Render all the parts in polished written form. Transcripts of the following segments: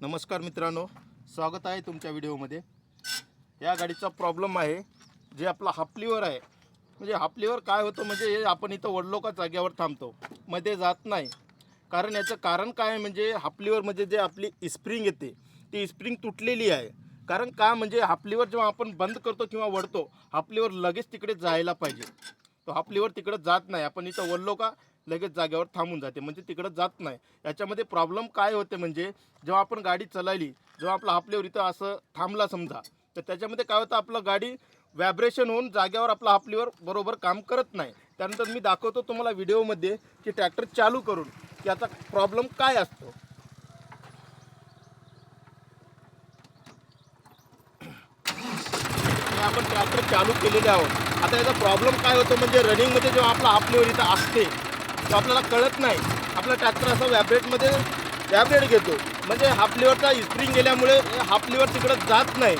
नमस्कार मित्रांनो, स्वागत आहे तुमच्या व्हिडिओमध्ये। या गाडीचा प्रॉब्लेम आहे जे आपला हाफ लिव्हर आहे। म्हणजे हाफ लिव्हर काय होतं म्हणजे आपण इथं वडलो का जागेवर थांबतो, मध्ये जात नाही। कारण याचं कारण काय आहे म्हणजे हाफ लिव्हरमध्ये जे आपली स्प्रिंग येते ती स्प्रिंग तुटलेली आहे। कारण का म्हणजे हाफ लिव्हर जेव्हा आपण बंद करतो किंवा वडतो, हाफ लिव्हर लगेच तिकडे जायला पाहिजे। तो हाफ लिव्हर तिकडे जात नाही। आपण इथं वडलो का लगेच जागेवर थांबून जाते, म्हणजे तिकडे जात नाही। याच्यामध्ये प्रॉब्लेम काय होते म्हणजे जेव्हा आपण गाडी चालवली, जेव्हा आपला हाफ लिव्हर इथं असं थांबला समजा, तर त्याच्यामध्ये काय होतं, आपलं गाडी व्हायब्रेशन होऊन जागेवर आपला हाफ लिव्हर बरोबर काम करत नाही। त्यानंतर मी दाखवतो तुम्हाला व्हिडिओमध्ये की ट्रॅक्टर चालू करून की याचा प्रॉब्लेम काय असतो। आपण ट्रॅक्टर चालू केलेले आहोत। आता याचा प्रॉब्लेम काय होतो म्हणजे रनिंगमध्ये जेव्हा आपला हाफ लिव्हर इथं असते तो आपल्याला कळत नाही। आपला ट्रॅक्टर असं व्हायब्रेट घेतो, म्हणजे हाफ लिव्हरचा स्प्रिंग गेल्यामुळे हाफ लिव्हर तिकडे जात नाही।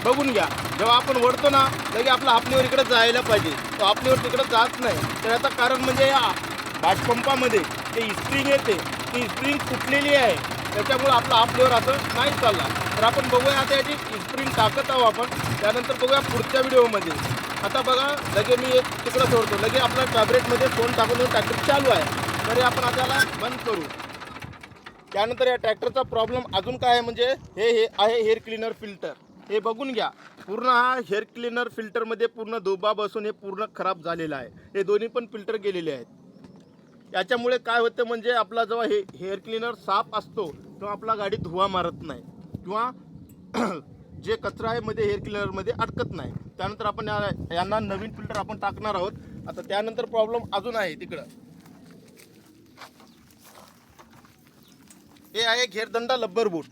बघून घ्या, जेव्हा आपण वडतो ना लगे आपला हाफ लिव्हर इकडे जायला पाहिजे, तो हाफ लिव्हर तिकडे जात नाही। तर याचं कारण म्हणजे या पंपामध्ये जे स्प्रिंग येते ती स्प्रिंग तुटलेली आहे, त्याच्यामुळे आपला हाफ लिव्हर असं नाही चालला। तर आपण बघूया आता याची स्प्रिंग टाकत आहोत आपण, त्यानंतर बघूया पुढच्या व्हिडिओमध्ये। आता बघा, लगे मी एक तिकडं सोडतो, लगे आपला टॅब्लेटमध्ये फोन टाकून ट्रॅक्टर चालू आहे। तरी आपण आता याला बंद करू। त्यानंतर या ट्रॅक्टरचा प्रॉब्लेम अजून काय आहे म्हणजे हे आहे हेअर क्लीनर फिल्टर। हे बघून घ्या, पूर्ण हा हेअर क्लीनर फिल्टरमध्ये पूर्ण धोबा बसून हे पूर्ण खराब झालेलं आहे। हे दोन्ही पण फिल्टर गेलेले आहेत। याच्यामुळे काय होतं म्हणजे आपला जेव्हा हे हेअर क्लीनर साफ असतो तेव्हा आपला गाडी धुवा मारत नाही किंवा जे कचरा आहे मध्ये हेअर क्लीनरमध्ये अडकत नाही। त्यानंतर आपण यांना नवीन फिल्टर आपण टाकणार आहोत। आता त्यानंतर प्रॉब्लेम अजून आहे तिकडं, हे आहे घेरदंडा लब्बर बूट।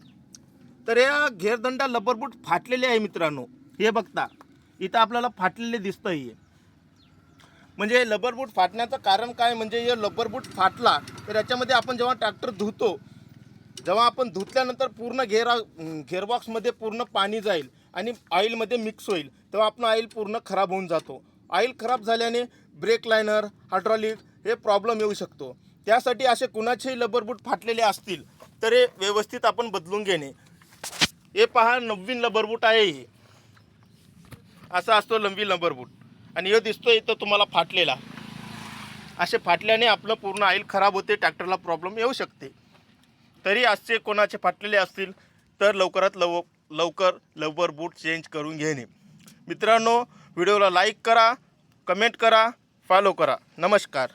तर या घेरदंडा लब्बर बूट फाटलेले आहे मित्रांनो। हे बघता इथं आपल्याला फाटलेले दिसतं। हे म्हणजे लब्बर बूट फाटण्याचं कारण काय म्हणजे हे लब्बर बूट फाटला तर याच्यामध्ये आपण जेव्हा ट्रॅक्टर धुतो, जेव्हा आपण धुतल्यानंतर पूर्ण गेअरबॉक्समध्ये पूर्ण पाणी जाईल आणि ऑइलमध्ये मिक्स होईल, तेव्हा आपला ऑइल पूर्ण खराब होऊन जातो। ऑइल खराब झाल्याने ब्रेक लायनर, हायड्रॉलिक हे प्रॉब्लेम येऊ शकतो। त्यासाठी असे कुणाचेही लब्बर बूट फाटलेले असतील तर हे व्यवस्थित आपण बदलून घेणे। हे पहा, नवीन लब्बर बूट आहे। हे असा असतो नवीन लब्बर बूट, आणि हे दिसतो इथं तुम्हाला फाटलेला। असे फाटल्याने आपलं पूर्ण ऑइल खराब होते, ट्रॅक्टरला प्रॉब्लेम येऊ शकते। तरी असे कोणाचे फाटलेले असतील तर लवकरात लवकर लब्बर बूट चेंज करून घेणे। मित्रांनो, व्हिडिओला लाईक करा, कमेंट करा, फॉलो करा। नमस्कार।